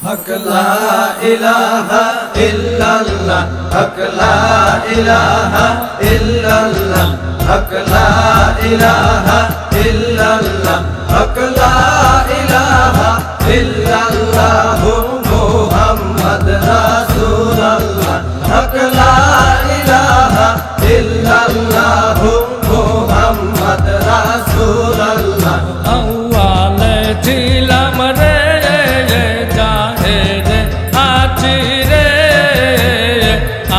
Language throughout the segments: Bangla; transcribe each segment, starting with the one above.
হক লা ইলাহা ইল্লাল্লাহ, হক লা ইলাহা ইল্লাল্লাহ, হক লা ইলাহা ইল্লাল্লাহ, হক লা ইলাহা ইল্লাল্লাহ মুহাম্মদ রাসূলুল্লাহ, হক লা ইলাহা ইল্লাল্লাহ মুহাম্মদ রাসূলুল্লাহ। আউয়ালে ছিলাম রে জাহের আছি রে,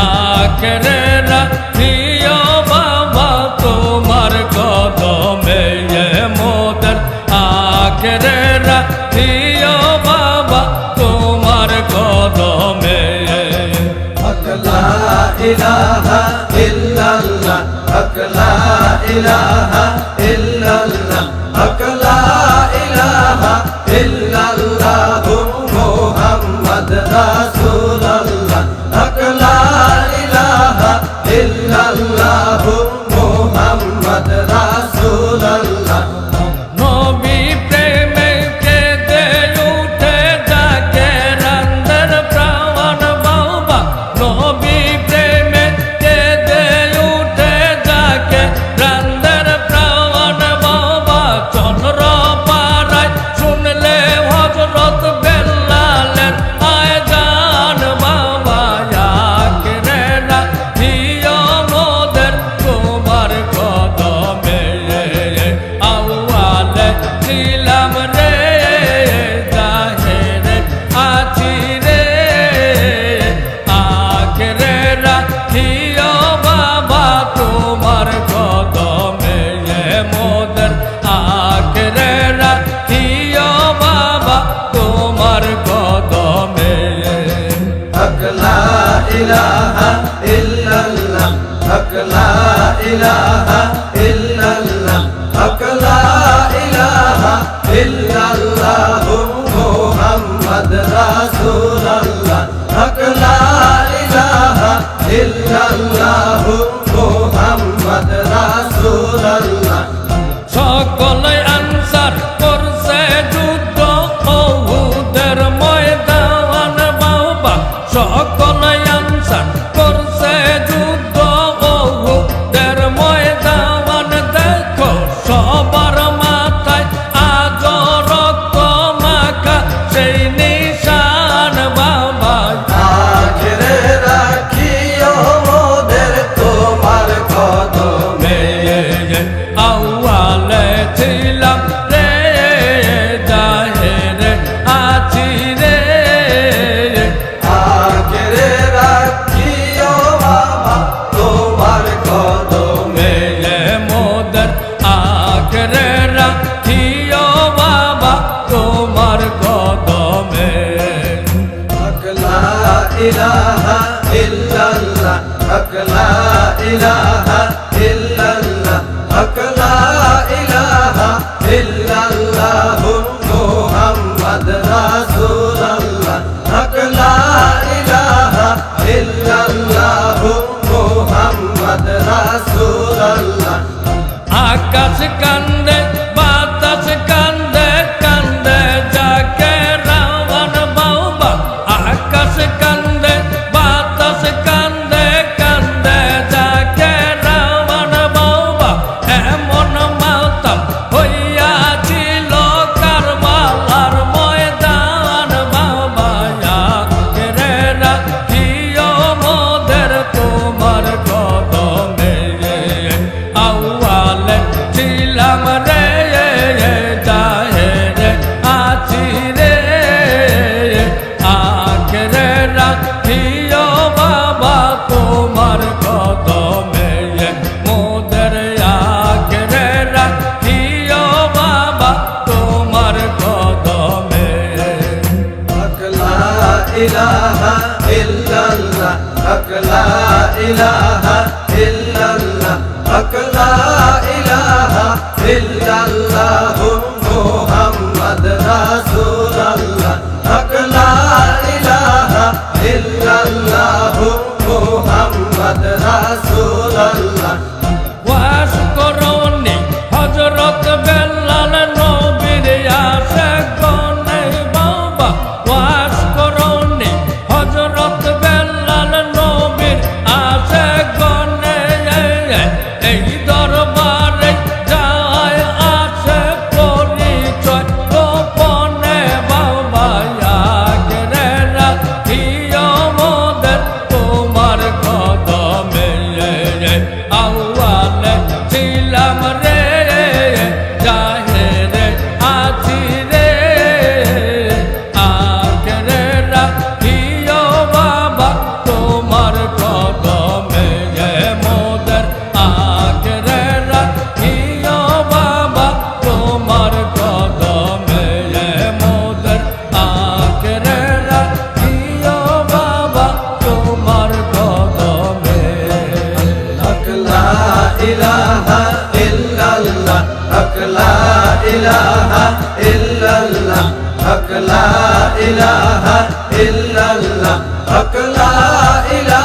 আখেরে রাখিও বাবা তোমার কদমে মোদের, আখেরে রাখিও বাবা তোমার কদমে। হক লা ইলাহা ইল্লাল্লাহ, হক লা ইলাহা ইল্লাল্লাহ, হক লা ইলাহা ইল্লাল্লাহ মুহাম্মদ রাসূলুল্লাহ, হক লা ইলাহা ইল্লাল্লাহ মুহাম্মদ রাসূলুল্লাহ। নবী প্রেমে কেঁদে উঠে যাকে রান্দের প্রাণ বাবা, নবী প্রেমে কেঁদে উঠে যাকে রান্দের প্রাণ বাবা। চন্দ্র পাড়ায় শুনলে হযরত বেলালের আযান বাবা, আখেরে রাখিও মোদের তোমার কদমে। আউয়ালে ছিলাম রে জাহেরে আছি রে, আখেরে রাখিও বাবা তোমার কদমে মোদের, আখেরে রাখিও বাবা তোমার কদমে। হক লা ইলাহা ইল্লাল্লাহ, হক লা ইলাহা ইল্লাল্লাহ, হক লা ইলাহা ইল্লাল্লাহ মুহাম্মদ রাসূলুল্লাহ, হক লা ইলাহা ইল্লাল্লাহ মুহাম্মদ রাসূলুল্লাহ। সকল আনসার করছে যুদ্ধ ওহুদের ময়দান বাবা, সকল আনসার করছে যুদ্ধ ওহুদের ময়দান। দেখো সবার মাথায় আজ রক্ত মাখা সেই নিশান বাবা, আখেরে রাখিও মোদের তোমার কদমে। আউয়ালে ছিলাম রে জাহেরে আছি রে, আখেরে রাখিও বাবা তোমার কদমে। মোদের, আখেরে রাখিও বাবা তোমার কদমে। হক লা ইলাহা ইল্লাল্লাহ, হক লা ইলাহা ইল্লাল্লাহ, হক লা ইলাহা ইল্লাল্লাহ মুহাম্মদ রাসূলুল্লাহ, হক লা ইলাহা ইল্লাল্লাহ মুহাম্মদ রাসূলুল্লাহ। আকাশ কান্দে বাতাস কান্দে কান্দে যাকে রাবণ বাবা, আকাশ কান্দে বাতাস কান্দে কান্দে যাকে রাবণ বাবা। এমন মাতাম হইয়াছিল কারবালার ময়দান বাবা, আখেরে রাখিও মোদের তোমার কদমে। আউয়ালে ছিলাম রে জাহেরে আছি রে, আখেরে রাখিও বাবা তোমার কদমে মোদের, আখেরে রাখিও বাবা তোমার কদমে। হক লা ইলাহা ইল্লাল্লাহ, হক লা ইলাহা ইল্লাল্লাহ, হক লা ইলাহা ইল্লাল্লাহ মুহাম্মদ রাসূলুল্লাহ, হক লা ইলাহা ইল্লাল্লাহ মুহাম্মদ রাসূলুল্লাহ। ওয়াস করনি হযরত বেলাল নবীর আশিক গনে বাবা, ওয়াস মোদের রাখিও বাবা তোমার কদমে হক লা ইলাহা ইল্লাল্লাহ হক লা ইলাহা ইল্লাল্লাহ হক লা ইলাহা ইল্লাল্লাহ হক লা ইলাহা